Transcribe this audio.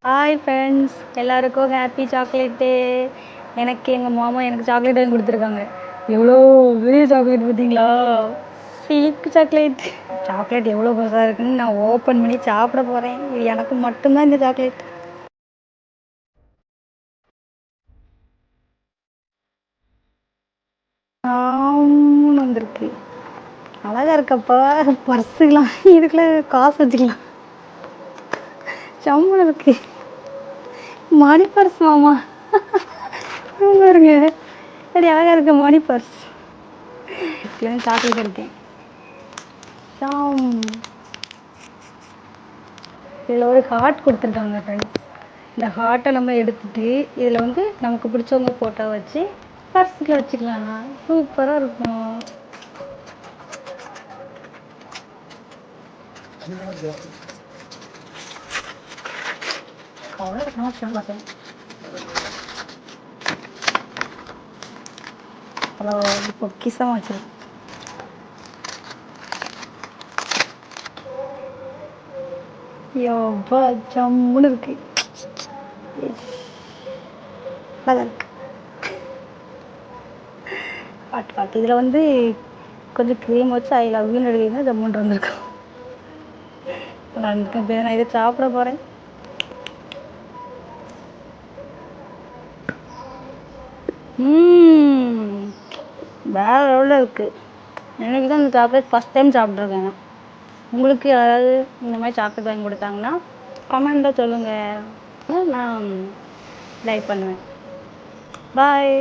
Hi friends, எல்லாருக்கும் happy chocolate day. எனக்கு எங்கள் மாமா எனக்கு சாக்லேட் வாங்கி கொடுத்துருக்காங்க. எவ்வளோ பெரிய சாக்லேட் பார்த்தீங்களா? Silk chocolate. சாக்லேட் எவ்வளோ பெருசாக இருக்குன்னு நான் ஓப்பன் பண்ணி சாப்பிட போகிறேன். இது எனக்கு மட்டும்தான் இந்த சாக்லேட். வந்திருக்கு. அழகா இருக்கப்பா. பர்ஸுக்கலாம் இதுக்குள்ள காசு வச்சுக்கலாம். சம்பளம் இருக்கு. மணி பர்ஸ் மாமா பாருங்க, சரி அழகா இருக்க மணி பர்ஸ். சாக்லேட் இருக்கேன். இதில் ஒரு ஹார்ட் கொடுத்துருக்காங்க ஃப்ரெண்ட்ஸ். இந்த ஹார்ட்டை நம்ம எடுத்துட்டு இதில் வந்து நமக்கு பிடிச்சவங்க ஃபோட்டோ வச்சு பர்ஸுக்கு வச்சுக்கலாம். சூப்பராக இருக்கும். பார்த்தேன். அவ்வளோ பொக்கிசமாக வச்சிருக்கேன். எவ்வளோ ஜம்முன்னு இருக்கு. நல்லா இருக்கு. பாட்டு இதில் வந்து கொஞ்சம் க்ரீம் வச்சு ஐ லவ் யூன்னு எழுதினா ஜம்முன்னு வந்திருக்கும். நான் இதை சாப்பிட போகிறேன். வேற லெவலில் இருக்குது. எனக்கு தான் இந்த சாக்லேட் ஃபஸ்ட் டைம் சாப்பிட்ருக்கேன். உங்களுக்கு யாராவது இந்த மாதிரி சாக்லேட் வாங்கி கொடுத்தாங்கன்னா கமெண்ட்டில் சொல்லுங்கள், நான் லைக் பண்ணுவேன். பாய்.